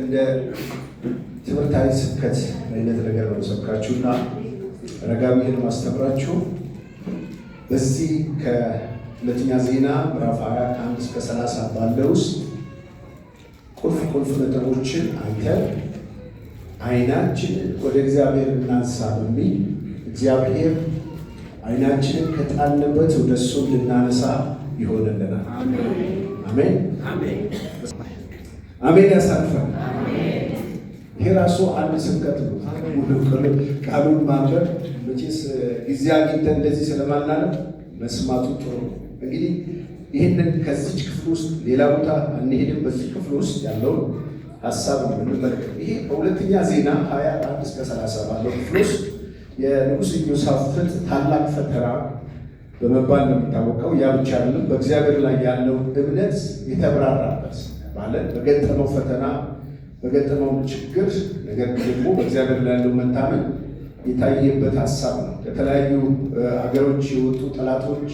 እንደ ትምህርታዊ ስብከት አይነት ነገር ነው ሰብካችሁና ረጋቢን ማስተምራችሁ በዚህ ከሁለተኛ ዜና ምዕራፍ 20 ከ1 እስከ 30 ባለው ውስጥ ቁልፍ ነጥቦችን አይተን አይናችንን ወደ እግዚአብሔር እናንሳ በሚል እግዚአብሔር አይናችንን ከጣልንበት ወደ እሱ እንድናነሳ ይሆንልናል። አሜን አሜን። ያሳርፈን። ይሄ ራሱ አንድ ስብከት ነው። ቃሉን ማንበብ መቼስ ጊዜ አግኝተን እንደዚህ ስለማናነብ መስማቱ ጥሩ ነው። እንግዲህ ይህንን ከዚች ክፍል ውስጥ ሌላ ቦታ አንሄድም። በዚህ ክፍል ውስጥ ያለውን ሀሳብ ነው የምንመለከት። ይሄ በሁለተኛ ዜና 21 እስከ 30 ባለው ክፍል ውስጥ የንጉሥ ኢዮሳፍጥ ታላቅ ፈተና በመባል ነው የሚታወቀው። ያ ብቻ አይደለም፣ በእግዚአብሔር ላይ ያለው እምነት የተብራራበት ማለት በገጠመው ፈተና በገጠመው ችግር፣ ነገር ግን ደግሞ በእግዚአብሔር ላይ ያለው መታመን የታየበት ሀሳብ ነው። ከተለያዩ አገሮች የወጡ ጠላቶች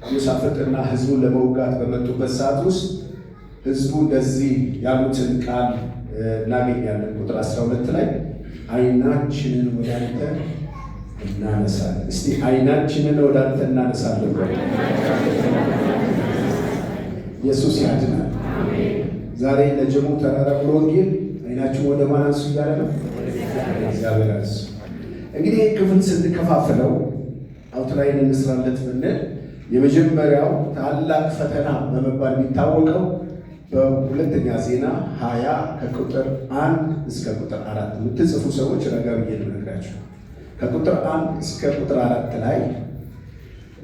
ኢዮሳፍጥና ሕዝቡን ለመውጋት በመጡበት ሰዓት ውስጥ ሕዝቡ እንደዚህ ያሉትን ቃል እናገኛለን። ቁጥር 12 ላይ አይናችንን ወደ አንተ እናነሳለን። እስቲ አይናችንን ወደ አንተ እናነሳለን። ኢየሱስ ያድናል። ዛሬ ለጀሙ ተራራ ብሎ ወንጌል አይናችሁ ወደ ማን አንሱ እያለ ነው? እግዚአብሔር አንሱ። እንግዲህ ክፍል ስንከፋፍለው አውትላይን እንስራለት ብንል የመጀመሪያው ታላቅ ፈተና በመባል የሚታወቀው በሁለተኛ ዜና 20 ከቁጥር 1 እስከ ቁጥር 4 የምትጽፉ ሰዎች ረጋ ብዬ ልነግራችሁ። ከቁጥር 1 እስከ ቁጥር 4 ላይ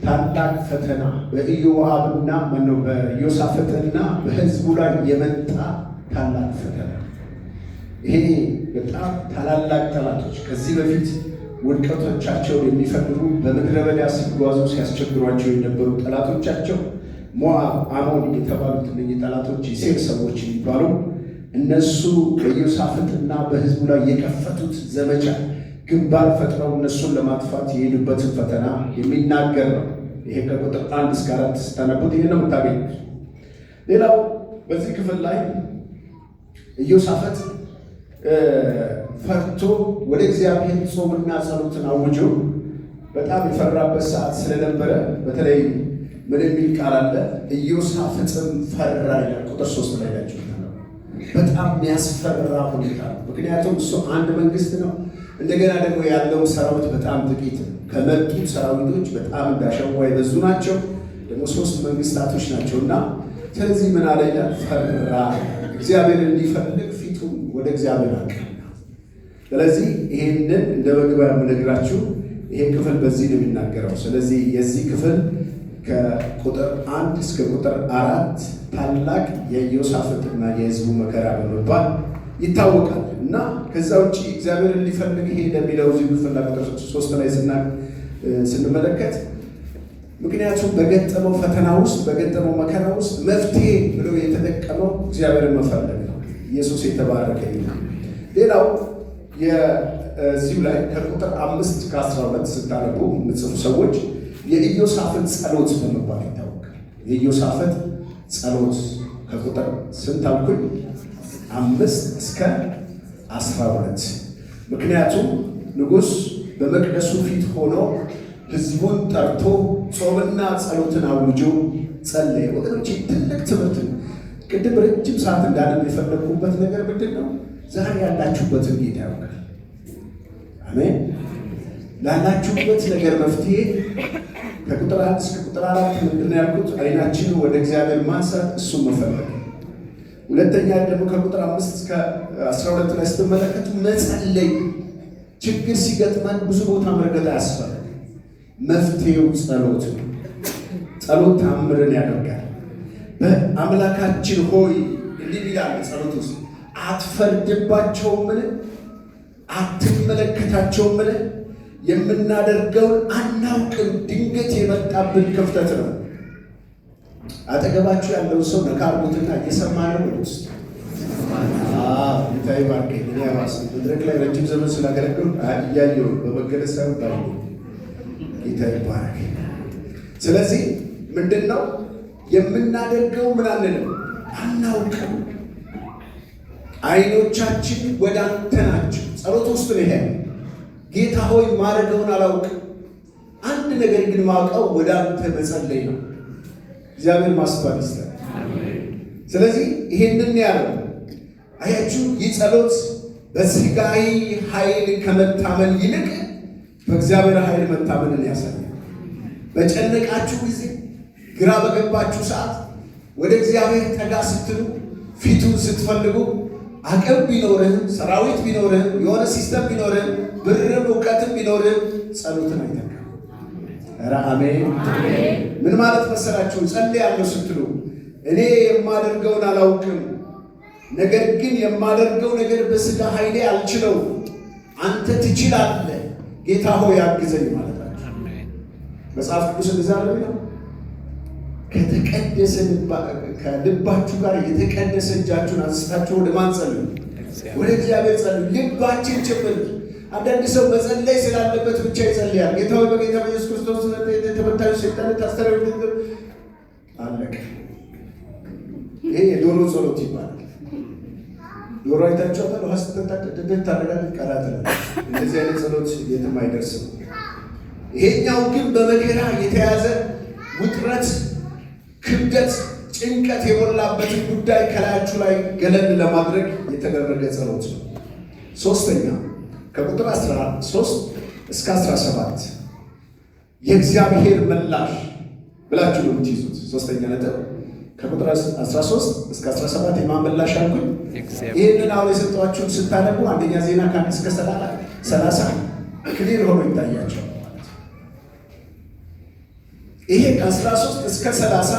ታላቅ ፈተና በኢዮአብና በኢዮሳፍጥና በሕዝቡ ላይ የመጣ ታላቅ ፈተና። ይሄ በጣም ታላላቅ ጠላቶች ከዚህ በፊት ውድቀቶቻቸውን የሚፈልጉ በምድረ በዳ ሲጓዙ ሲያስቸግሯቸው የነበሩ ጠላቶቻቸው ሞዓብ፣ አሞን የተባሉት እነዚህ ጠላቶች የሴር ሰዎች የሚባሉ እነሱ በኢዮሳፍጥና በሕዝቡ ላይ የከፈቱት ዘመቻ ግንባር ፈጥረው እነሱን ለማጥፋት የሄዱበትን ፈተና የሚናገር ነው። ይሄ ከቁጥር 1 እስከ 4 ስታነቡት ይሄን ነው የምታገኙት። ሌላው በዚህ ክፍል ላይ ኢዮሳፍጥ ፈርቶ ወደ እግዚአብሔር ጾምና ጸሎትን አውጆ በጣም የፈራበት ሰዓት ስለነበረ በተለይ ምን የሚል ቃል አለ? ኢዮሳፍጥም ፈራ ይላል። ቁጥር 3 ላይ ያለው በጣም የሚያስፈራ ሁኔታ ነው። ምክንያቱም እሱ አንድ መንግስት ነው። እንደገና ደግሞ ያለው ሰራዊት በጣም ጥቂት ነው። ከመጡት ሰራዊቶች በጣም እንዳሸዋ የበዙ ናቸው። ደግሞ 3 መንግስታቶች ናቸውና ስለዚህ ምን አለ ይላል? ፈራ። እግዚአብሔር እንዲፈልግ ፊቱን ወደ እግዚአብሔር አቀና። ስለዚህ ይሄንን እንደ መግቢያ የምነግራችሁ ይሄ ክፍል በዚህ ነው የሚናገረው። ስለዚህ የዚህ ክፍል ከቁጥር 1 እስከ ቁጥር 4 ታላቅ የኢዮሳፍጥና የሕዝቡ መከራ በመባል ይታወቃል። እና ከዛ ውጭ እግዚአብሔርን ሊፈልግ ይሄ እንደሚለው እዚህ ክፍል ቁጥር 3 ላይ ስንመለከት ምክንያቱም በገጠመው ፈተና ውስጥ በገጠመው መከራ ውስጥ መፍትሄ ብሎ የተጠቀመው እግዚአብሔርን መፈለግ ነው። ኢየሱስ የተባረከ ይሁን። ሌላው የዚሁ ላይ ከቁጥር 5 እስከ 12 ስታነቡ የምትጽፉ ሰዎች የኢዮሳፍጥ ጸሎት በመባል ይታወቃል። የኢዮሳፍጥ ጸሎት ከቁጥር ስንት አልኩኝ? 5 እስከ 12። ምክንያቱም ንጉሥ በመቅደሱ ፊት ሆኖ ሕዝቡን ጠርቶ ጾምና ጸሎትን አውጆ ጸለየ። ወገኖች ትልቅ ትምህርት ነው። ቅድም ረጅም ሰዓት እንዳለም የፈለግኩበት ነገር ምንድን ነው? ዛሬ ያላችሁበትን ጌታ ያውቃል። አሜን። ላላችሁበት ነገር መፍትሄ ከቁጥር 1 እስከ ቁጥር 4 ምንድን ነው ያልኩት? አይናችንን ወደ እግዚአብሔር ማንሳት፣ እሱን መፈለግ። ሁለተኛ ደግሞ ከቁጥር 5 እስከ 12 ላይ ስትመለከቱ መጸለይ። ችግር ሲገጥመን ብዙ ቦታ መርገጥ አያስፈልግም። መፍትሄው ጸሎት ነው። ጸሎት ታምርን ያደርጋል። በአምላካችን ሆይ እንዲህ ይላል ጸሎት ውስጥ አትፈርድባቸውምን? አትመለከታቸውምን? የምናደርገውን አናውቅም። ድንገት የመጣብን ክፍተት ነው። አጠገባችሁ ያለው ሰው ነካርቡትና እየሰማ ነው ውስጥ ጌታ ይባርከኝ። እኔ አባስ መድረክ ላይ ረጅም ዘመን ስላገለግሉ እያየሁ በመገለጽ ሳይሆን ባይ ጌታ ይባረክ። ስለዚህ ምንድን ነው የምናደርገው? ምን አንልም፣ አናውቅም አይኖቻችን ወደ አንተ ናቸው። ጸሎት ውስጥ ነው ይሄ። ጌታ ሆይ ማረገውን አላውቅም፣ አንድ ነገር ግን ማውቀው ወደ አንተ መጸለይ ነው። እግዚአብሔር ማስተዋል ይስጠን። ስለዚህ ይሄንን ያለው አያችሁ፣ ይህ ጸሎት በሥጋዊ ኃይል ከመታመን ይልቅ በእግዚአብሔር ኃይል መታመንን ያሳያል። በጨነቃችሁ ጊዜ፣ ግራ በገባችሁ ሰዓት ወደ እግዚአብሔር ጠጋ ስትሉ፣ ፊቱን ስትፈልጉ፣ አቅም ቢኖርህም፣ ሰራዊት ቢኖርህም፣ የሆነ ሲስተም ቢኖርህም፣ ብርም እውቀትም ቢኖርህም ጸሎትን አይተካ። ኧረ አሜን። ምን ማለት መሰላችሁ? ጸልያለሁ ስትሉ እኔ የማደርገውን አላውቅም፣ ነገር ግን የማደርገው ነገር በሥጋ ኃይሌ አልችለው፣ አንተ ትችላለህ፣ ጌታ ሆይ አግዘኝ ማለታችሁ። መጽሐፍ ቅዱስ እንደዛ ነው። ከተቀደሰ ከልባችሁ ጋር የተቀደሰ እጃችሁን አንስታችሁ ወደ ማን ጸልዩ? ወደ እግዚአብሔር ጸልዩ። ልባችን ጭምር። አንዳንድ ሰው መጸለይ ስላለበት ብቻ ይጸልያል። ጌታ ሆይ በጌታ በኢየሱስ ክርስቶስ የተመታዩ ሰይጣን ታስተረው አለቀ። ይሄ የዶሮ ጸሎት ይባላል። ዶሮ አይታችኋል? ውሃ ስትጠጣ ታደርጋለች፣ ቀላጥላ። እንደዚህ አይነት ጸሎት የትም አይደርስም። ይሄኛው ግን በመከራ የተያዘ ውጥረት፣ ክብደት፣ ጭንቀት የሞላበትን ጉዳይ ከላያችሁ ላይ ገለል ለማድረግ የተደረገ ጸሎት ነው። ሶስተኛ ከቁጥር 13 እስከ 17 የእግዚአብሔር ምላሽ ብላችሁ ነው የምትይዙት። ሶስተኛ ነጥብ ከቁጥር 13 እስከ 17 የማን ምላሽ አልኩኝ? ይህንን አሁን የሰጠኋችሁን ስታነቡ አንደኛ ዜና ከ1 እስከ 30 ክሊር ሆኖ ይታያቸው። ይሄ ከ13 እስከ 30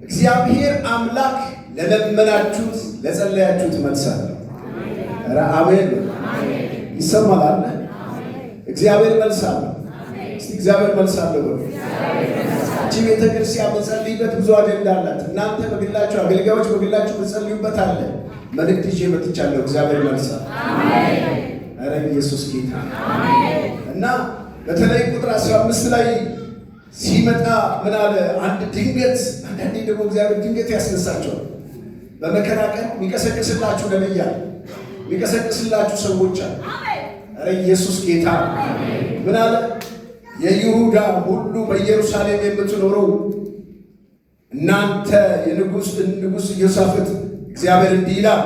እግዚአብሔር አምላክ ለለመናችሁት ለጸለያችሁት መልስ አለ። ኧረ አሜን ይሰማል አለ። እግዚአብሔር መልስ አለ። እስቲ እግዚአብሔር መልስ አለ ወይ? እቺ ቤተ ክርስቲያን በጸልይበት ብዙ አጀንዳ አላት። እናንተ በግላችሁ አገልጋዮች በግላችሁ በጸልዩበት አለ። መልእክት ይዤ መጥቻለሁ። እግዚአብሔር መልስ አለ። ኧረ ኢየሱስ ጌታ እና በተለይ ቁጥር 15 ላይ ሲመጣ ምን አለ? አንድ ድንገት፣ አንዳንዴ ደግሞ እግዚአብሔር ድንገት ያስነሳቸዋል። በመከራ ቀን የሚቀሰቅስላችሁ ነብይ አለ፣ የሚቀሰቅስላችሁ ሰዎች አለ። ኧረ ኢየሱስ ጌታ ምን አለ? የይሁዳ ሁሉ በኢየሩሳሌም የምትኖሩ እናንተ የንጉሥ ኢዮሳፍጥ እግዚአብሔር እንዲህ ይላል፣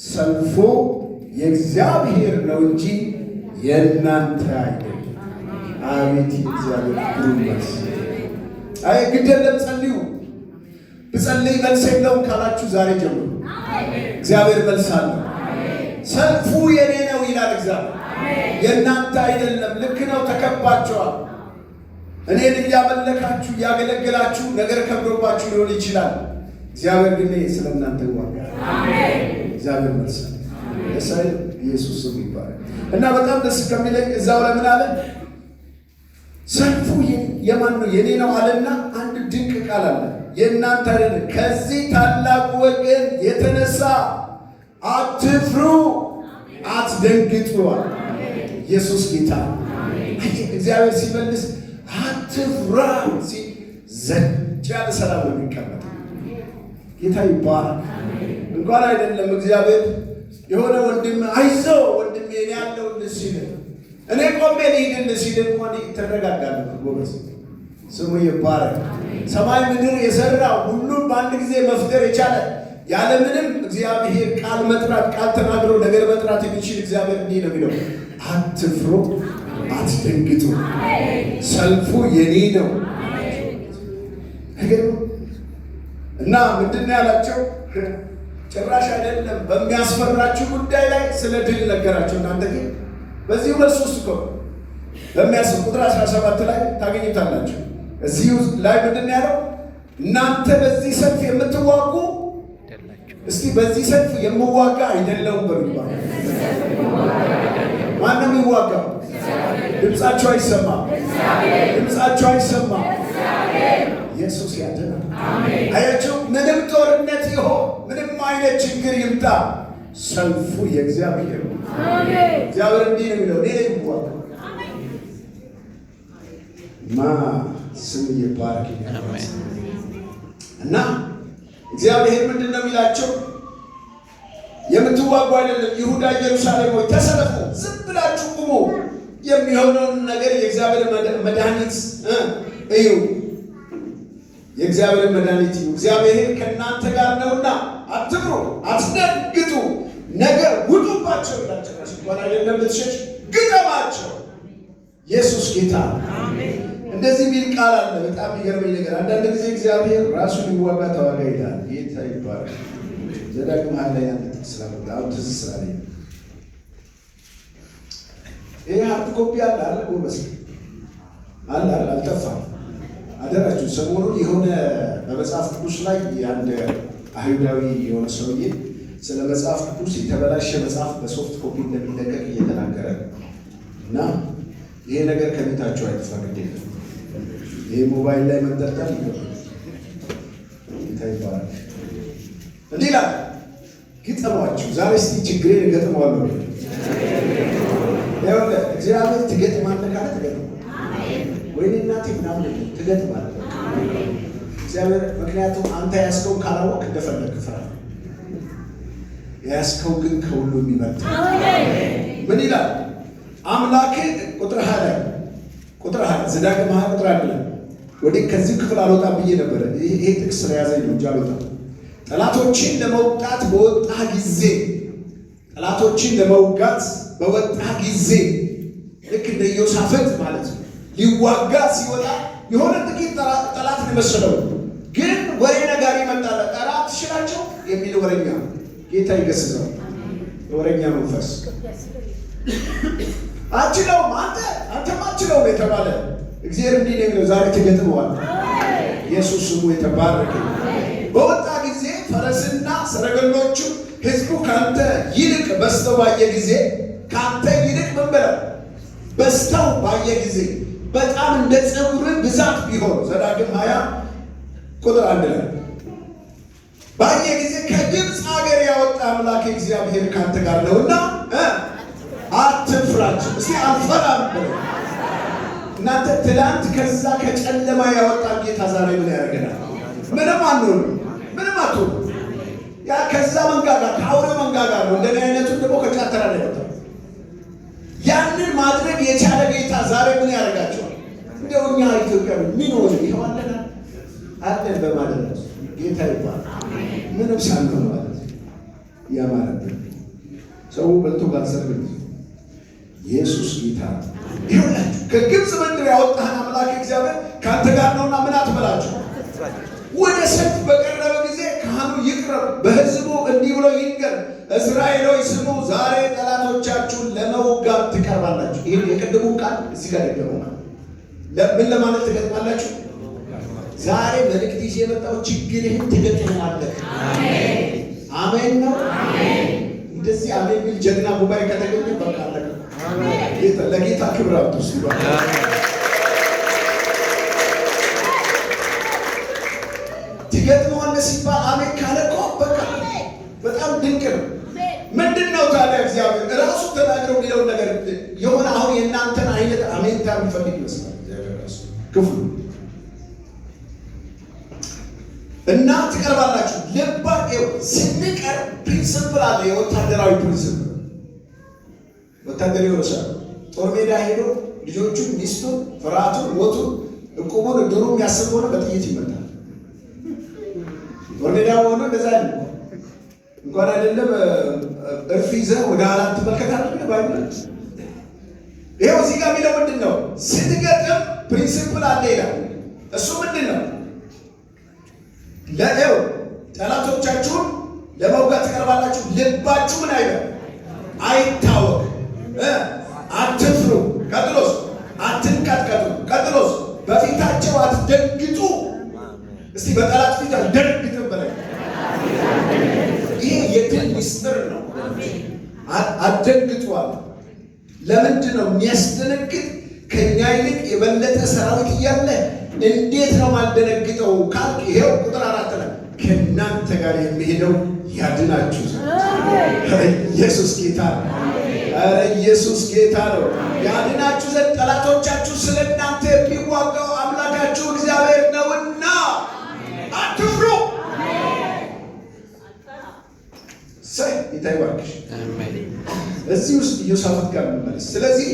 ሰልፉ የእግዚአብሔር ነው እንጂ የእናንተ አይደለም። አቤት እግዚአብሔር ግሩመት! አይ ግድ የለም ጸልዩ። ብጸልይ መልስ የለውም ካላችሁ ዛሬ ጀምሩ። እግዚአብሔር መልስ አለ። ሰልፉ የኔ ነው ይላል እግዚአብሔር፣ የእናንተ አይደለም። ልክ ነው፣ ተከባችኋል። እኔን እያመለካችሁ እያገለገላችሁ ነገር ከብዶባችሁ ሊሆን ይችላል። እግዚአብሔር ግን ስለ እናንተ ይዋጋል። እግዚአብሔር መልስ አለ። ደስ አይልም? ኢየሱስ ስም ይባላል። እና በጣም ደስ ከሚለኝ እዛው ለምን አለ? ሰልፉ የማን ነው? የኔ ነው አለና አንድ ድንቅ ቃል አለ። የእናንተ አይደለም። ከዚህ ታላቅ ወገን የተነሳ አትፍሩ፣ አትደንግጡ። ኢየሱስ ጌታ። እግዚአብሔር ሲመልስ አትፍራ ሲል ዘጭ ያለ ሰላም ነው የሚቀመጥ። ጌታ ይባላል። እንኳን አይደለም እግዚአብሔር የሆነ ወንድም አይዞህ ወንድሜ እኔ ያለሁልህ ሲል እኔ ቆሜ ልሂድልህ ሲል እንኳን ተረጋጋለህ። ጎበዝ ስሙ ይባረክ። ሰማይ ምድር የሰራ ሁሉን በአንድ ጊዜ መፍጠር የቻለ ያለምንም እግዚአብሔር ቃል መጥራት ቃል ተናግሮ ነገር መጥራት የሚችል እግዚአብሔር እንዲህ ነው የሚለው፣ አትፍሩ፣ አትደንግጡ፣ ሰልፉ የኔ ነው። እና ምንድን ነው ያላቸው? ጭራሽ አይደለም በሚያስፈራችሁ ጉዳይ ላይ ስለ ድል ነገራቸው። እናንተ ግን በዚህ ሁለት ሶስት እኮ ቁጥር 17 ላይ ታገኙታላችሁ። እዚህ ላይ ምንድን ነው ያለው? እናንተ በዚህ ሰልፍ የምትዋጉ እስቲ በዚህ ሰልፍ የምዋጋ አይደለሁም በሉ ይባላል። ማንም ይዋጋው? ድምፃቸው አይሰማም፣ ድምፃቸው አይሰማም። ኢየሱስ ያድናል። አያችሁ፣ ምንም ጦርነት ይሆን ምንም አይነት ችግር ይምጣ ሰልፉ የእግዚአብሔር ነው። እግዚአብሔር እንዲህ ነው የሚለው፣ እኔ ነኝ የምዋጋው። ስም ይባረክ። እና እግዚአብሔር ምንድን ነው የሚላቸው? የምትዋጉ አይደለም። ይሁዳ ኢየሩሳሌም ሆይ ተሰለፉ፣ ዝም ብላችሁ ቁሙ። የሚሆነውን ነገር የእግዚአብሔር መድኃኒት እዩ። የእግዚአብሔር መድኃኒት እዩ። እግዚአብሔር ከእናንተ ጋር ነውና አትፍሩ፣ አትደንግጡ። ነገር ውጡባቸው ይላቸው። እንኳን አይደለም ልትሸሽ ግጠማቸው። ኢየሱስ ጌታ። እንደዚህ የሚል ቃል አለ። በጣም የሚገርመኝ ነገር አንዳንድ ጊዜ እግዚአብሔር ራሱን ይዋጋ ተዋጋ ይላል። ጌታ ይባላል። ዘዳግም ሀያ ላይ አንድ ጥቅስ ስላለ አሁን ትዝ ስላለኝ ይሄ ሀርድ ኮፒ አለ አለ ጎበስ አለ አልጠፋም። አደራችሁ ሰሞኑን የሆነ በመጽሐፍ ቅዱስ ላይ አንድ አይሁዳዊ የሆነ ሰውዬ ስለ መጽሐፍ ቅዱስ የተበላሸ መጽሐፍ በሶፍት ኮፒ እንደሚለቀቅ እየተናገረ እና ይሄ ነገር ከቤታቸው አይጥፋ ግድ የለም። ይሄ ሞባይል ላይ መንጠልጠል ይባላል። እንዲህ ይላል፣ ግጠሟቸው። ዛሬ እስቲ ችግሬን እገጥመዋለሁ። ይኸውልህ እግዚአብሔር ትገጥማለህ ካለ ትገጥማለህ። ወይኔ እናቴ ምናምን ትገጥማለህ እግዚአብሔር። ምክንያቱም አንተ ያስከው ካላወቅ እንደፈለግ ፍራ። ያስከው ግን ከሁሉ የሚበልጥ ምን ይላል? አምላክ ቁጥር 20 ዘዳግም 20 ቁጥር 1 ወዲህ ከዚህ ክፍል አልወጣም ብዬ ነበረ። ይሄ ጥቅስ ስለያዘኝ ነው እንጂ አልወጣም። ጠላቶችን ለመውጣት በወጣ ጊዜ ጠላቶችን ለመውጋት በወጣ ጊዜ ልክ እንደ ኢዮሳፍጥ ማለት ነው። ሊዋጋ ሲወጣ የሆነ ጥቂት ጠላት የመሰለው ግን ወሬ ነጋሪ መጣለ። ጠላት ሽላቸው የሚል ወሬኛ ጌታ ይገስጸው። ወሬኛ መንፈስ አችለውም አንተም አችለውም የተባለ እግዚአብሔር እንዲህ ነው የሚለው። ዛሬ ትገጥመዋል። ኢየሱስ ስሙ የተባረከ። በወጣ ጊዜ ፈረስና ሰረገሎቹ ሕዝቡ ካንተ ይልቅ በስተው ባየ ጊዜ ካንተ ይልቅ ምን በለው በስተው ባየ ጊዜ በጣም እንደ ፀጉር ብዛት ቢሆን ዘዳግም 20 ቁጥር 1 ላይ ባየ ጊዜ ከግብፅ ሀገር ያወጣ አምላክ እግዚአብሔር ካንተ ጋር ነውና አትፍራቸው። እስቲ አልፈራም ብለው እናንተ ትላንት ከዛ ከጨለማ ያወጣ ጌታ ዛሬ ምን ያደርገናል? ምንም አንሆንም፣ ምንም አትሆንም። ያ ከዛ መንጋጋ ከአውሬ መንጋጋ ነው። እንደኔ አይነቱን ደግሞ ከጫተራ ላይ ያወጣ ያንን ማድረግ የቻለ ጌታ ዛሬ ምን ያደርጋቸዋል? እንደው እኛ ኢትዮጵያ ምን ሆነ ይሆናል አለን በማለት ጌታ ይባላል። ምንም ሳንሆን ማለት ያ ማለት ሰው በልቶ ባልሰርግ ኢየሱስ ጌታ ይሁንላችሁ። ከግብፅ ምድር ያወጣህን አምላክ እግዚአብሔር ካንተ ጋር ነውና ምን አትበላችሁ። ወደ ሰልፍ በቀረበ ጊዜ ካህኑ ይቅረብ፣ በሕዝቡ እንዲህ ብሎ ይንገር፣ እስራኤሎች ስሙ፣ ዛሬ ጠላቶቻችሁን ለመውጋት ትቀርባላችሁ። ይህን የቅድሙ ቃል እዚህ ጋር ይገባል። ምን ለማለት ትገጥማላችሁ? ዛሬ መልእክት ይዤ የመጣው ችግርህን ትገጥመዋለህ። አሜን ነው። እንደዚህ አሜን የሚል ጀግና ጉባኤ ከተገኘ በቃ አለቀ። ለጌታ ክብር አውጥቶ ትገጥመዋለህ ሲባል አሜን ካለ እኮ በቃ በጣም ድንቅ ነው። ምንድን ነው ታዲያ እግዚአብሔር እራሱ ተናግረው የሚለውን ነገር የሆነ አሁን የእናንተን አይነት አሜንታ የሚፈልግ ይመስላል እግዚአብሔር ራሱ ክፍሉ እና ትቀርባላችሁ። ልባቄው ስንቀር ፕሪንስፕል አለ። የወታደራዊ ፕሪንስፕል ወታደር ይወርሳል። ጦር ሜዳ ሄዶ ልጆቹን፣ ሚስቱን፣ ፍርሃቱን፣ ሞቱን፣ እቁቡን፣ ድሩ የሚያስብ ሆነ በጥይት ይመታል። ጦር ሜዳ ሆኖ እንደዛ ያለ እንኳን አይደለም እርፍ ይዘህ ወደ ኋላ ትመለከታለህ። ባይብል ይኸው እዚህ ጋር የሚለው ምንድን ነው? ስትገጥም ፕሪንስፕል አለ ይላል። እሱ ምንድን ነው? ለኤው ጠላቶቻችሁን ለመውጋት ትቀርባላችሁ። ልባችሁ ምን አይበል አይታወቅ፣ አትፍሩ። ቀጥሎስ አትንቀጥቀጡ። ቀጥሎስ በፊታቸው አትደንግጡ። እስቲ በጠላት ፊት አትደንግጥም በላይ። ይሄ የድል ምስጢር ነው። አትደንግጧል። ለምንድን ነው የሚያስደነግጥ? ከኛ ይልቅ የበለጠ ሰራዊት እያለ እንዴት ነው ማልደነግጠው ካልክ ይሄው ቁጥር 4 ላይ ከእናንተ ጋር የሚሄደው ያድናችሁ ዘንድ ኢየሱስ ጌታ ነው። ኧረ ኢየሱስ ጌታ ነው። ያድናችሁ ዘንድ ጠላቶቻችሁ ስለ እናንተ የሚዋጋው አምላካችሁ እግዚአብሔር ነውና አትፍሩ። ጌታ ይባርክሽ። እዚህ ውስጥ ኢዮሳፍጥ ጋር እንመለስ። ስለዚህ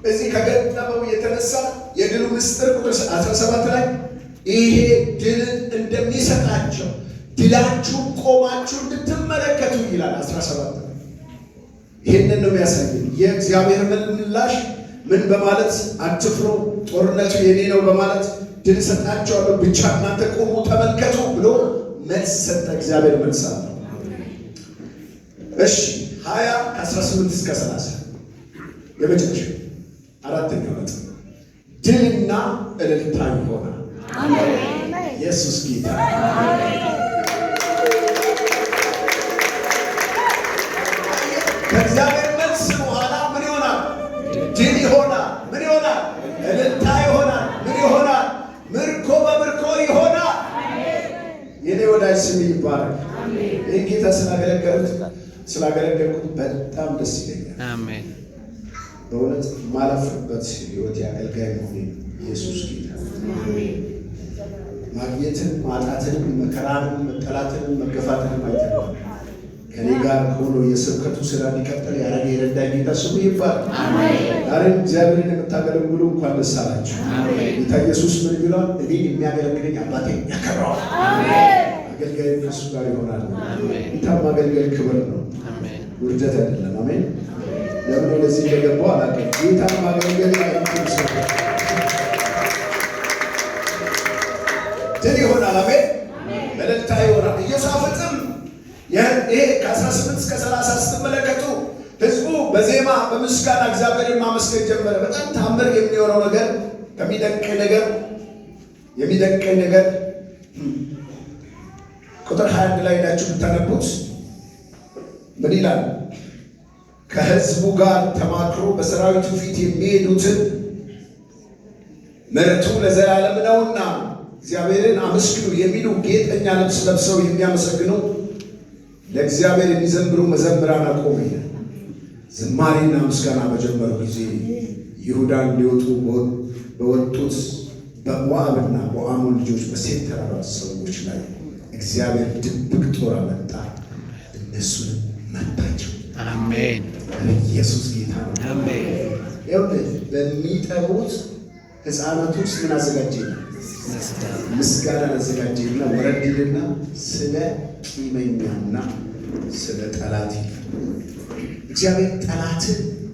እዚህ ከገጠመው የተነሳ የድሉ ምስጢር ቁጥር 17 ላይ ይሄ ድልን እንደሚሰጣቸው ድላችሁ ቆማችሁ እንድትመለከቱ ይላል። 17 ይህንን ነው የሚያሳየን። የእግዚአብሔር ምላሽ ምን በማለት አትፍሩ፣ ጦርነቱ የኔ ነው በማለት ድል ሰጣቸዋለሁ፣ ብቻ እናንተ ቆሙ ተመልከቱ ብሎ መልስ ሰጠ። እግዚአብሔር መልስ አለ። እሺ 20 ከ18 እስከ 30 የመጨረሻ አራተኛው ነጥብ ድልና እልልታ ይሆናል። አሜን። ኢየሱስ ጌታ። ከእግዚአብሔር መልስ በኋላ ምን ይሆናል? ድል ይሆናል። ምን ይሆናል? እልልታ ይሆናል። ምን ይሆናል? ምርኮ በምርኮ ይሆናል። የኔ ወዳጅ ስም ይባረክ። ይህን ጌታ ስላገለገልኩት በጣም ደስ ይለኛል። አሜን። በእውነት ማለፍበት ህይወት የአገልጋይ መሆኔ ኢየሱስ ጌታ። ማግኘትን ማጣትን መከራንም መጠላትንም መገፋትንም አይተናል። ከኔ ጋር ሆኖ የስብከቱ ስራ እንዲቀጥል ያደረገ የረዳኝ ጌታ ስሙ ይባላል። ዛሬም እግዚአብሔርን የምታገለግሉ እንኳን ደስ አላችሁ። ጌታ ኢየሱስ ምን ይላል? እኔን የሚያገለግለኝ አባቴ ያከብረዋል። አገልጋይ ከእሱ ጋር ይሆናል። ጌታ ማገልገል ክብር ነው፣ ውርደት አይደለም። አሜን። ለምን ወደዚህ እንደገባው አላውቅም። ጌታ ማገልገል ድል ይሆናል። አሜን። እልልታ ይሆናል። ኢዮሳፍጥም ይሄ ከ18 እስከ 30 ስትመለከቱ ህዝቡ በዜማ በምስጋና እግዚአብሔርን ማመስገን ጀመረ። በጣም ታምር የሚሆነው ነገር የሚደንቀኝ ነገር ቁጥር 21 ላይ ሄዳችሁ ብታነቡት ምን ይላል? ከህዝቡ ጋር ተማክሮ በሰራዊቱ ፊት የሚሄዱትን ምሕረቱ ለዘላለም ነውና እግዚአብሔርን አመስግኑ የሚሉ ጌጠኛ ልብስ ለብሰው የሚያመሰግኑ ለእግዚአብሔር የሚዘምሩ መዘምራን አቆመ ይላል። ዝማሬና ምስጋና በጀመሩ ጊዜ ይሁዳን ሊወጡ በወጡት በሞዓብና በአሞን ልጆች በሴት ተራራ ሰዎች ላይ እግዚአብሔር ድብቅ ጦር አመጣ፣ እነሱን መታቸው። አሜን። ኢየሱስ ጌታ ነው። አሜን። ይኸውልህ በሚጠሩት ሕፃናት ውስጥ ምን አዘጋጀና ምስጋና አዘጋጀና ወረድልና ስለ ቂመኛና ስለ ጠላት እግዚአብሔር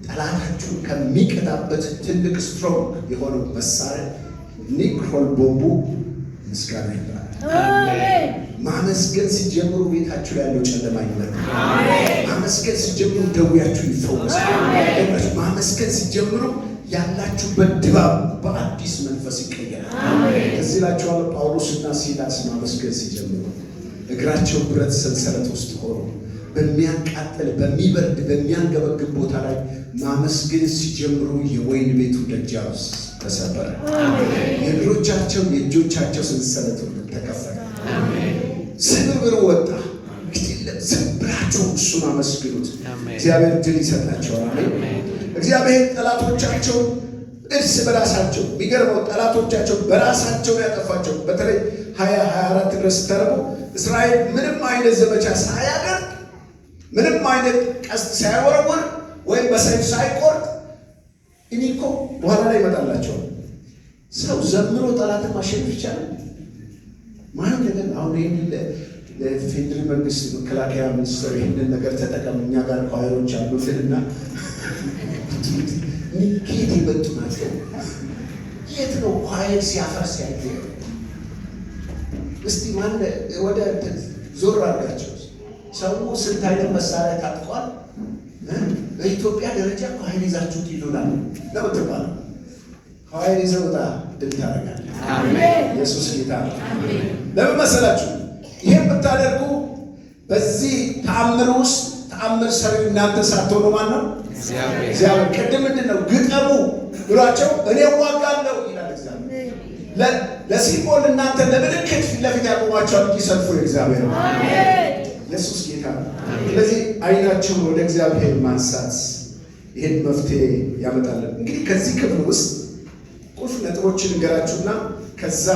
ጠላታችሁን ከሚቀጣበት ትልቅ ስትሮንግ የሆነው መሳሪያ ኒክሮል ቦምቡ ምስጋና ይባላል። አሜን። ማመስገን ሲጀምሩ ቤታችሁ ላይ ያለው ጨለማ ይመጣል። አሜን። ማመስገን ሲጀምሩ ደዌያችሁ ይፈወሳል። አሜን። ማመስገን ሲጀምሩ ያላችሁበት ድባብ በአዲስ መንፈስ ይቀየራል። አሜን። እዚህ ላችኋለሁ ጳውሎስና ሲላስ ማመስገን ሲጀምሩ እግራቸው ብረት ሰንሰለት ውስጥ ሆኖ በሚያቃጥል በሚበርድ በሚያንገበግብ ቦታ ላይ ማመስገን ሲጀምሩ የወይን ቤቱ ደጃፍ ተሰበረ። የእግሮቻቸው የእጆቻቸው ሰንሰለት ተከፈለ። ስብርብር ወጣ። ዝም ብላችሁ እሱን አመስግኑት። እግዚአብሔር ድል ይሰጣቸዋል። እግዚአብሔር ጠላቶቻቸው እርስ በራሳቸው የሚገርመው ጠላቶቻቸው በራሳቸው ያጠፋቸው። በተለይ 24 ድረስ ተርቦ እስራኤል ምንም አይነት ዘመቻ ሳያደርግ ምንም አይነት ቀስት ሳይወረወር ወይም በሰይፍ ሳይቆርጥ እኔ እኮ በኋላ ላይ ይመጣላቸዋል። ሰው ዘምሮ ጠላትን ማሸነፍ ይቻላል ማለት ነገር። አሁን ይህን ለፌዴራል መንግስት መከላከያ ሚኒስትር ይህንን ነገር ተጠቀም፣ እኛ ጋር ኃይሎች አሉትንና ከየት የመጡ ናቸው? የት ነው ኃይል ሲያፈርስ ያለ? እስቲ ማን ወደ ዞር አድርጋቸው። ሰው ስንት አይነት መሳሪያ ታጥቋል? በኢትዮጵያ ደረጃ ኃይል ይዛችሁት ይሉናል ለምትባል ኃይል ይዘውታ ድል ታደርጋለህ። አሜን። ኢየሱስ ጌታ ነው። አሜን። ለምን መሰላችሁ? ይሄን ብታደርጉ በዚህ ተአምር ውስጥ ተአምር ሰሪው እናንተ ሳትሆኑ ማን ነው? እግዚአብሔር። ቅድም ምንድን ነው ግጠሙ ብሏቸው እኔ እዋጋለሁ ይላል እግዚአብሔር። ለሲምቦል እናንተ ለምልክት ፊት ለፊት ያቆማቸዋል እንጂ ሰልፉ የእግዚአብሔር ነው። አሜን። ኢየሱስ ጌታ ነው። ስለዚህ አይናቸውን ወደ እግዚአብሔር ማንሳት ይሄን መፍትሄ ያመጣልን። እንግዲህ ከዚህ ክፍል ውስጥ ቁልፍ ነጥቦችን እንገራችሁና ከዛ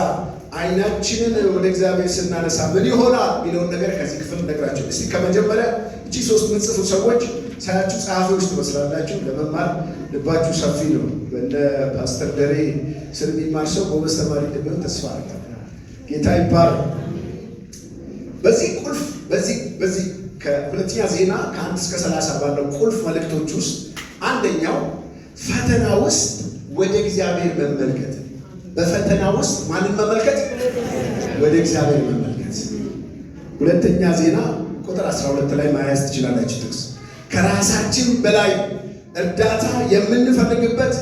አይናችንን ወደ እግዚአብሔር ስናነሳ ምን ይሆናል የሚለውን ነገር ከዚህ ክፍል ነግራችሁ። እስቲ ከመጀመሪያ እቺ ሶስት ምጽፉ ሰዎች ሳያችሁ ጸሐፊዎች ትመስላላችሁ። ለመማር ልባችሁ ሰፊ ነው። በእነ ፓስተር ደሬ ስር የሚማር ሰው ጎበዝ ተማሪ እንደሚሆን ተስፋ አደርጋለሁ። ጌታ ይባረክ። በዚህ ቁልፍ በዚህ ከሁለተኛ ዜና ከ1 እስከ 30 ባለው ቁልፍ መልእክቶች ውስጥ አንደኛው ፈተና ውስጥ ወደ እግዚአብሔር መመልከት። በፈተና ውስጥ ማንን መመልከት? ወደ እግዚአብሔር መመልከት። ሁለተኛ ዜና ቁጥር 12 ላይ ማያዝ ትችላላችሁ። ጥቅስ ከራሳችን በላይ እርዳታ የምንፈልግበት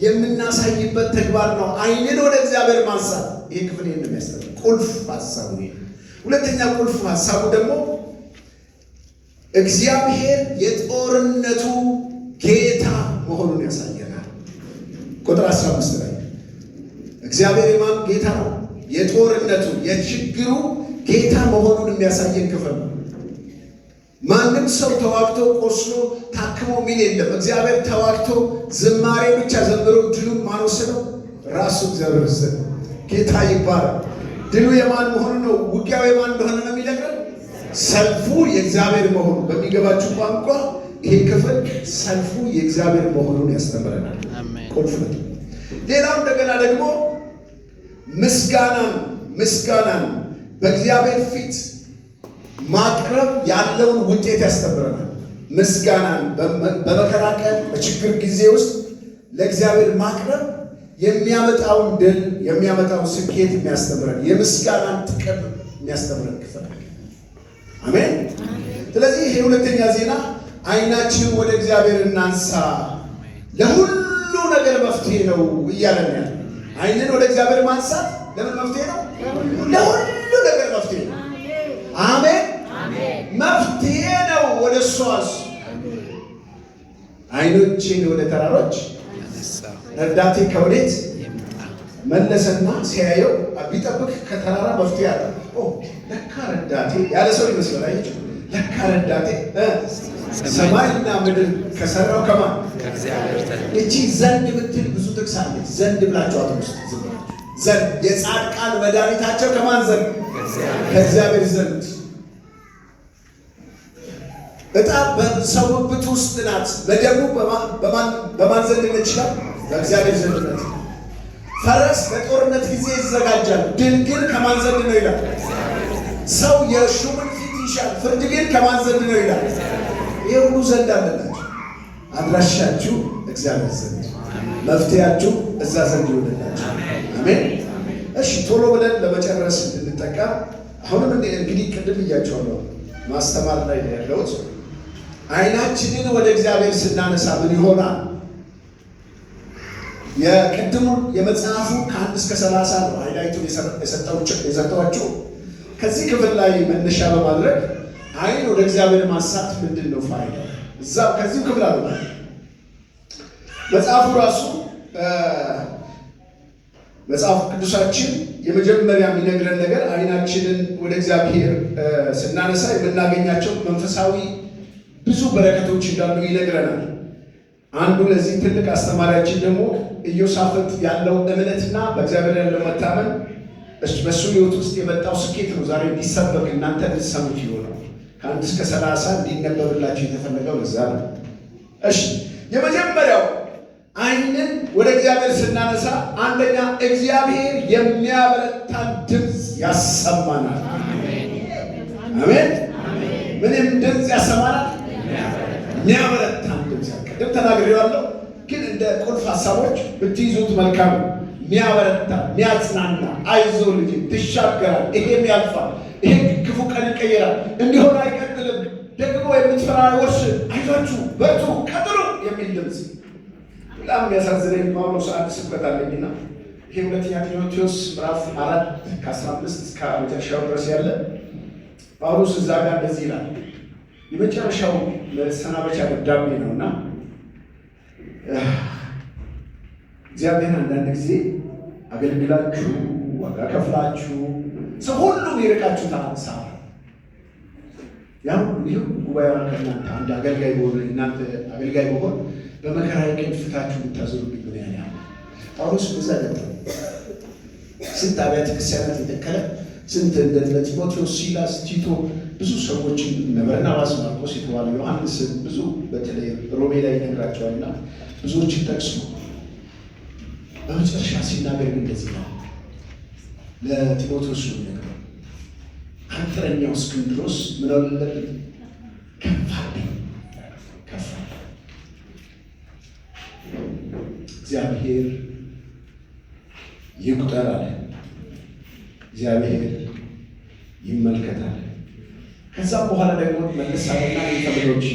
የምናሳይበት ተግባር ነው ዓይንን ወደ እግዚአብሔር ማንሳት። ይሄ ክፍል ይሄን ነው የሚያስተምረው። ቁልፍ ሐሳቡ ይሄ። ሁለተኛ ቁልፍ ሐሳቡ ደግሞ እግዚአብሔር የጦርነቱ ጌታ መሆኑን ያሳየናል። ቁጥር 15 ላይ እግዚአብሔር የማን ጌታ ነው? የጦርነቱ የችግሩ ጌታ መሆኑን የሚያሳየን ክፍል ነው። ማንም ሰው ተዋግቶ ቆስሎ ታክሞ ሚል የለም። እግዚአብሔር ተዋግቶ ዝማሬ ብቻ ዘምሮ ድሉን ማን ወሰደው? ራሱ እግዚአብሔር ወሰደ። ጌታ ይባላል። ድሉ የማን መሆኑ ነው? ውጊያው የማን እንደሆነ ነው የሚነግረን። ሰልፉ የእግዚአብሔር መሆኑ በሚገባችሁ ቋንቋ ይሄ ክፍል ሰልፉ የእግዚአብሔር መሆኑን ያስተምረናል። ቁልፍ ነው። ሌላው እንደገና ደግሞ ምስጋናን በእግዚአብሔር ፊት ማቅረብ ያለውን ውጤት ያስተምረናል። ምስጋናን በመከራ ቀን በችግር ጊዜ ውስጥ ለእግዚአብሔር ማቅረብ የሚያመጣውን ድል የሚያመጣውን ስኬት የሚያስተምረን የምስጋናን ጥቅም የሚያስተምረን ክፍል። አሜን። ስለዚህ ይሄ ሁለተኛ ዜና ዓይናችን ወደ እግዚአብሔር እናንሳ፣ ለሁሉ ነገር መፍትሄ ነው እያለን ያለ። ዓይንን ወደ እግዚአብሔር ማንሳት ለምን መፍትሄ ነው? ለሁሉ ነገር መፍትሄ ነው። አሜን። መፍትሄ ነው። ወደ እሱ ዓይኖቼን ወደ ተራሮች ረዳቴ ከወዴት መለሰና ሲያየው ቢጠብቅ ከተራራ መፍትሄ አለ። ለካ ረዳቴ ያለ ሰው ይመስላል። አየች ለካ ረዳቴ ሰማይና ምድር ከሰራው ከማን? እቺ ዘንድ ብትል ብዙ ጥቅስ አለች። ዘንድ ብላችሁ አትሙስ። ዘንድ የጻድቃን መድኃኒታቸው ከማን ዘንድ? ከእግዚአብሔር ዘንድ። ዕጣ በሰው ብብት ውስጥ ናት። መደቡ በማን ዘንድ ይችላል? በእግዚአብሔር ዘንድ ናት። ፈረስ በጦርነት ጊዜ ይዘጋጃል፣ ድል ግን ከማን ዘንድ ነው ይላል። ሰው የሹምን ፊት ይሻል፣ ፍርድ ግን ከማን ዘንድ ነው ይላል። ይህ ሁሉ ዘንድ አለላችሁ። አድራሻችሁ እግዚአብሔር ዘንድ፣ መፍትሄያችሁ እዛ ዘንድ ይሆንላችሁ። አሜን። እሺ ቶሎ ብለን ለመጨረስ እንድንጠቀም አሁንም እንግዲህ ቅድም እያቸዋለሁ ማስተማር ላይ ያለሁት ዓይናችንን ወደ እግዚአብሔር ስናነሳ ምን ይሆናል? የቅድሙ የመጽሐፉ ከ1 እስከ 30 ነው ሃይላይቱን የሰጠኋችሁ። ከዚህ ክፍል ላይ መነሻ በማድረግ ዓይን ወደ እግዚአብሔር ማንሳት ምንድን ነው ፋይዳ? እዛ ከዚሁ ክፍል አለ መጽሐፉ ራሱ መጽሐፍ ቅዱሳችን የመጀመሪያ የሚነግረን ነገር ዓይናችንን ወደ እግዚአብሔር ስናነሳ የምናገኛቸው መንፈሳዊ ብዙ በረከቶች እንዳሉ ይነግረናል። አንዱ ለዚህ ትልቅ አስተማሪያችን ደግሞ ኢዮሳፍጥ ያለው እምነትና በእግዚአብሔር ያለው መታመን በሱ ሕይወት ውስጥ የመጣው ስኬት ነው ዛሬ እንዲሰበክ እናንተ ልትሰሙት ይሆናል። ከ1 እስከ 30 እንዲነበብላችሁ የተፈለገው ለዛ ነው። እሺ የመጀመሪያው ዓይንን ወደ እግዚአብሔር ስናነሳ አንደኛ እግዚአብሔር የሚያበረታን ድምፅ ያሰማናል። አሜን። ምንም ድምፅ ያሰማናል። የሚያበረታን ድምፅ ቅድም ተናግሬዋለሁ፣ ግን እንደ ቁልፍ ሀሳቦች ብትይዙት መልካም። የሚያበረታ የሚያጽናና፣ አይዞ ልጅ ትሻገራል፣ ይሄም ያልፋል፣ ይሄ ክፉ ቀን ይቀየራል፣ እንዲሆን አይቀጥልም፣ ደግሞ የምትፈራ አይወርስም፣ አይዟችሁ በርቱ ቀጥሉ የሚል ድምፅ። በጣም የሚያሳዝነኝ ጳውሎስ አንድ ስብከት አለኝና ይሄ ሁለተኛ ጢሞቴዎስ ምዕራፍ 4 ከ15 እስከ መጨረሻው ድረስ ያለ ጳውሎስ እዛ ጋር እንደዚህ ይላል። የመጨረሻው መሰናበቻ ደብዳቤ ነውና እግዚአብሔር አንዳንድ ጊዜ አገልግላችሁ ዋጋ ከፍላችሁ ሰው ሁሉ ይርቃችሁ ታንሳ ያው ይሁ ጉባኤ ከእናንተ አንድ አገልጋይ በሆነ እናንተ አገልጋይ በሆን በመከራ ቀን ፍታችሁ ብታዘሩብኝ ምን ያህል ጳውሎስ በዛ ገጠ ስንት አብያተ ክርስቲያናት የተከለ ስንት እንደ ጢሞቴዎስ፣ ሲላስ፣ ቲቶ ብዙ ሰዎችን በርናባስ፣ ማርቆስ የተባሉ ዮሐንስ ብዙ በተለይ ሮሜ ላይ ይነግራቸዋልና ብዙዎችን ጠቅሶ በመጨረሻ ሲናገር እንደዚህ ነው ለጢሞቴዎስ ነገር አንጥረኛው እስክንድሮስ ምን አለለት ከፍ እግዚአብሔር ይቁጠር አለ። እግዚአብሔር ይመልከታል። ከዛም በኋላ ደግሞ መለሳለና የተብሎች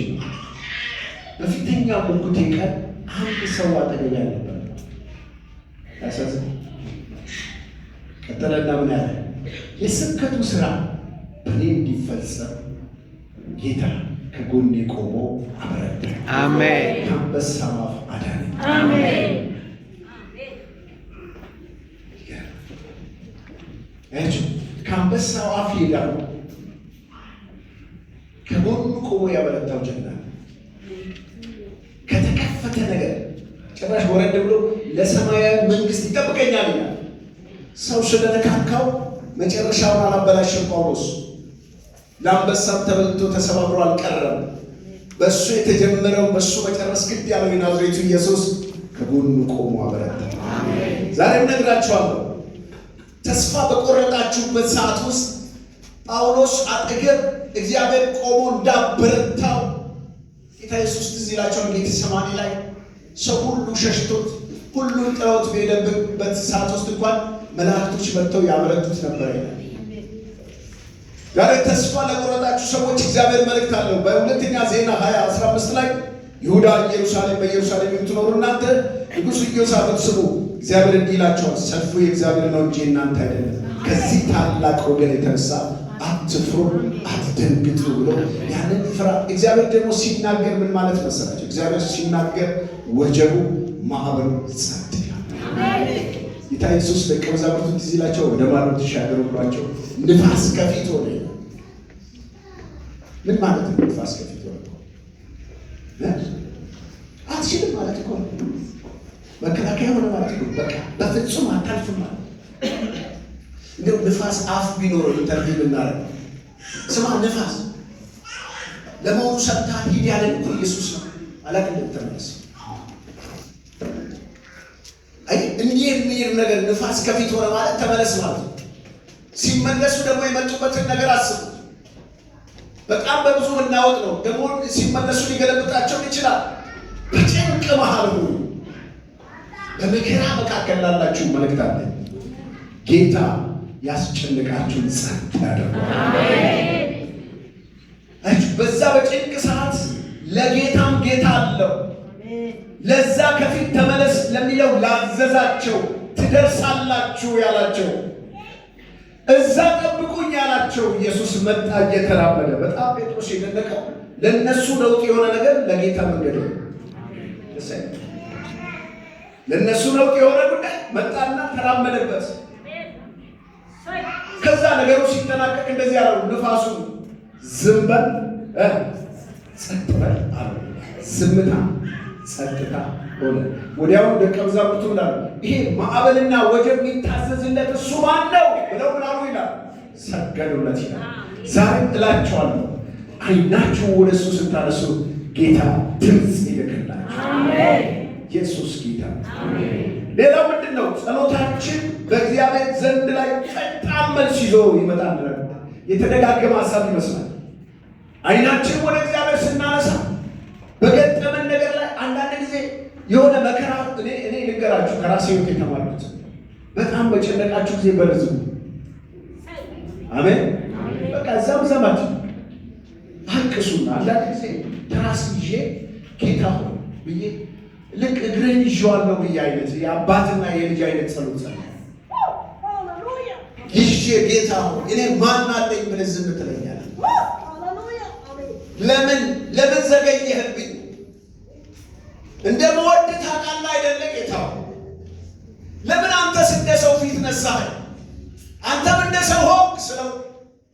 በፊተኛው ሙግቴ ቀን አንድ ሰው አጠገብ ነበር። ያሳዝን ቀጠለና ምን ያለ የስብከቱ ስራ በእኔ እንዲፈጸም ጌታ ከጎኔ ቆሞ አበረታኝ። አሜን። ከአንበሳ አፍ አዳነኝ። አሜን። ከአንበሳው አፍ ሄዳው ከጎኑ ቆሞ ያበረታው ጀግና ከተከፈተ ነገር ጭራሽ ወረድ ብሎ ለሰማያዊ መንግስት ይጠብቀኛል ይላል። ሰው ስለነካካው መጨረሻውን አላበላሸም። ጳውሎስ ለአንበሳም ተበልቶ ተሰባብሮ አልቀረም። በእሱ የተጀመረው በእሱ መጨረስ ግድ ያለው የናዝሬቱ ኢየሱስ ከጎኑ ቆሞ አበረታ። ዛሬም ነግራችኋለሁ፣ ተስፋ በቆረጣችሁበት ሰዓት ውስጥ ጳውሎስ አጠገብ እግዚአብሔር ቆሞ እንዳበረታው ጌታ ኢየሱስ ትዝ ይላቸዋል። ጌቴሴማኒ ላይ ሰው ሁሉ ሸሽቶት ሁሉን ጥለውት በሄደበት ሰዓት ውስጥ እንኳን መላእክቶች መጥተው ያበረቱት ነበር ይላል። ዛሬ ተስፋ ለቆረጣችሁ ሰዎች እግዚአብሔር መልእክት አለው። በሁለተኛ ዜና 20:15 ላይ ይሁዳ በኢየሩሳሌም የምትኖሩ እናንተ ንጉሡ ኢዮሳፍጥ ስሙ፣ እግዚአብሔር እንዲህ ይላቸዋል፣ ሰልፉ የእግዚአብሔር ነው እንጂ እናንተ አይደለም። ከዚህ ታላቅ ወገን የተነሳ አትፍሩ፣ አትደንግጡ ብሎ ያንን ፍራ። እግዚአብሔር ደግሞ ሲናገር ምን ማለት መሰላቸው? እግዚአብሔር ሲናገር ወጀቡ ማዕበሉ ጸጥ ይላል። ጌታ ኢየሱስ ደቀ መዛሙርቱን ትዝ ይላቸው ወደ ማዶ ተሻገሩ ብሏቸው ንፋስ ከፊት ሆነ። ምን ማለት ነው? ንፋስ ከፊት ሆነ አትችልም ማለት እኮ ነው። መከላከያ ሆነ ማለት ነው። በቃ በፍጹም አታልፍም ማለት እንደው ንፋስ አፍ ቢኖረው ኢንተርቪው ብናደርግ ስማ ንፋስ ለመሆኑ ሰምታ ሂድ ያለን እኮ ኢየሱስ ነው። አላውቅም ተመለስ። አይ እንዲህ የሚል ነገር ንፋስ ከፊት ሆነ ማለት ተመለስ ማለት ነው። ሲመለሱ ደግሞ የመጡበትን ነገር አስቡ። በጣም በብዙ መናወጥ ነው። ደግሞ ሲመለሱ ሊገለብጣቸው ይችላል። በጭንቅ መሃል ሁኑ። በመከራ መካከል ላላችሁ መልእክት አለ። ጌታ ያስጨንቃችሁን ጸጥ ያደርጋል። አሜን። በዛ በጭንቅ ሰዓት ለጌታም ጌታ አለው። ለዛ ከፊት ተመለስ ለሚለው ላዘዛቸው ትደርሳላችሁ ያላቸው እዛ ጠብቁኝ ያላቸው ኢየሱስ መጣ እየተራመደ። በጣም ጴጥሮስ የደነቀው ለነሱ ለውጥ የሆነ ነገር ለጌታ መንገድ ነው። ለነሱ ለውጥ የሆነ ጉዳይ መጣና ተራመደበት። ከዛ ነገሩ ሲጠናቀቅ እንደዚህ ያለው ንፋሱ ዝም በል ጸጥ በል አለ። ዝምታ ጸጥታ ሆነ። ወዲያው ደቀ መዛሙርቱ እንዳሉ ይሄ ማዕበልና ወጀብ የሚታዘዝለት እሱ ማን ነው ብለው ምናሉ ይላል፣ ሰገዱለት ይላል። ዛሬም እላቸዋለሁ አይናችሁ ወደ እሱ ስታነሱ ጌታ ድምፅ ይልክላችሁ። አሜን። ኢየሱስ ጌታ። አሜን። ሌላው ምንድን ነው? ጸሎታችን በእግዚአብሔር ዘንድ ላይ ፈጣን መልስ ይዞ ይመጣል። የተደጋገመ ሀሳብ ይመስላል። አይናችን ወደ እግዚአብሔር ስናነሳ በገጠመን ነገር ላይ አንዳንድ ጊዜ የሆነ መከራ እኔ ልንገራችሁ ከራሴ ሕይወት የተማርኩት በጣም በጨነቃችሁ ጊዜ በረዝሙ። አሜን። በቃ ዘምዘማችሁ አልቅሱና አንዳንድ ጊዜ ትራስ ይዤ ጌታ ሆይ ብዬ ልክ እግሬን ይዤዋለሁ ብዬ አይነት የአባትና የልጅ አይነት ጸሎት ጸሎት ይዤ ጌታ ሆይ እኔ ማን አለኝ ብለህ ዝም ትለኛለህ። ለምን ዘገየህብኝ? እንደምወድህ ታውቃለህ አይደለ ጌታ ሆይ? ለምን አንተስ እንደ ሰው ፊት ነሳህ? አንተም እንደ ሰው ሆንክ ስለው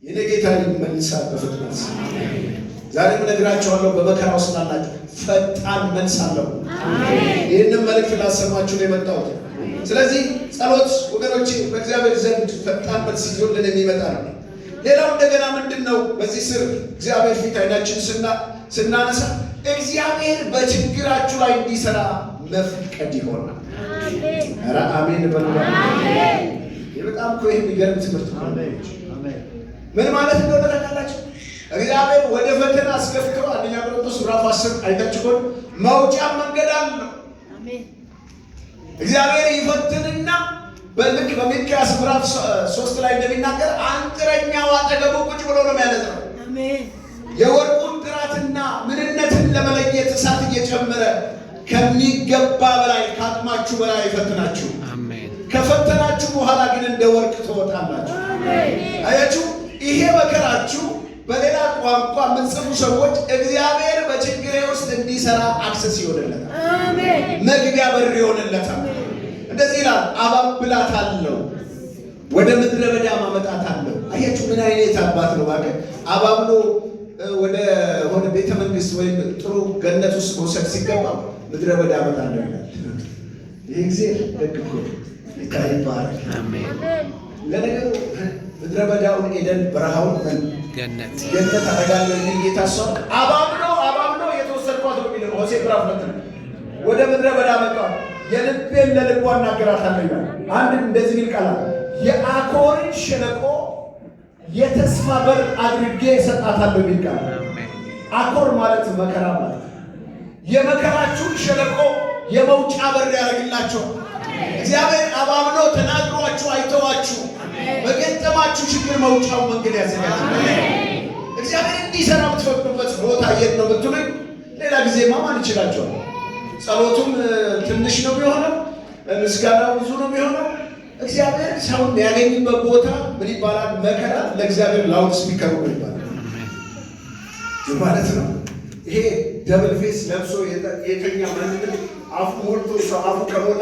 የኔ ጌታ ይመልሳል በፍጥነት። ዛሬም እነግራችኋለሁ በመከራ ውስጥ ላላችሁ ፈጣን መልስ አለው። ይህንን መልእክት ላሰማችሁ ነው የመጣሁት። ስለዚህ ጸሎት ወገኖቼ በእግዚአብሔር ዘንድ ፈጣን መልስ ይዞልን የሚመጣ ነው። ሌላው እንደገና ምንድነው በዚህ ስር እግዚአብሔር ፊት አይናችን ስናነሳ እግዚአብሔር በችግራችሁ ላይ እንዲሰራ መፍቀድ ይሆናል። አሜን። ኧረ አሜን በሉ። አሜን። በጣም እኮ ይሄ የሚገርም ትምህርት ነው። ምን ማለት እንደሆነ ታውቃላችሁ? እግዚአብሔር ወደ ፈተና አስገብቶ አንደኛ ቆሮንቶስ ምዕራፍ 10 አይታችሁ ከሆነ መውጫ መንገድ አለው። አሜን። እግዚአብሔር ይፈትንና በልክ በሚክያስ ምዕራፍ 3 ላይ እንደሚናገር አንጥረኛው አጠገቡ ቁጭ ብሎ ነው የሚያነጥረው። አሜን። የወርቁን ጥራትና ምንነትን ለመለየት እሳት እየጨመረ ከሚገባ በላይ ከአቅማችሁ በላይ ይፈትናችሁ። አሜን። ከፈተናችሁ በኋላ ግን እንደ ወርቅ ትወጣላችሁ። አሜን። አያችሁ፣ ይሄ መከራችሁ በሌላ ቋንቋ የምትጽፉ ሰዎች እግዚአብሔር በችግሬ ውስጥ እንዲሰራ አክሰስ ይሆንለታል። አሜን። መግቢያ በር ይሆንለታል። እንደዚህ ይላል፣ አባብላታለሁ፣ ወደ ምድረ በዳ ማመጣታለሁ። አያችሁ ምን አይነት አባት ነው! ባከ አባብሎ ወደ ሆነ ቤተ መንግስት ወይም ጥሩ ገነት ውስጥ መውሰድ ሲገባ ምድረ በዳ አመጣለሁ ይላል። ይሄ ጊዜ ደግ እኮ ይባላል። አሜን። ለነገሩ ምድረ በዳውን ኤደን፣ በረሃውን ገነት አደርጋለሁ የሚል ጌታ ሰው አባብሎ የተወሰድኳት ነው የሚለው ሆሴዕ ምዕራፍ 2 ወደ ምድረ በዳ መጣሁ፣ የልቤን ለልቧ እናገራታለሁ ይላል። አንድ እንደዚህ የሚል ቃል የአኮርን ሸለቆ የተስፋ በር አድርጌ እሰጣታለሁ የሚል ቃል። አኮር ማለት መከራ ማለት፣ የመከራችሁን ሸለቆ የመውጫ በር ያደርግላችኋል። እግዚአብሔር አባብሎ ተናግሯችሁ አይተዋችሁ በገጠማችሁ ችግር መውጫው መንገድ ያዘጋጃል። እግዚአብሔር እንዲሰራ የምትፈቅዱበት ቦታ የት ነው ብትሉኝ፣ ሌላ ጊዜማ ማን ይችላችኋል? ጸሎቱም ትንሽ ነው የሚሆነው፣ ምስጋናው ብዙ ነው የሚሆነው። እግዚአብሔር ሰውን ያገኝበት ቦታ ምን ይባላል? መከራ ለእግዚአብሔር ላውድ ስፒከር ነው ይባላል ማለት ነው። ይሄ ደብል ፌስ ለብሶ የተኛ ማንነት አፉ ሞልቶ ሰው አፉ ከሞላ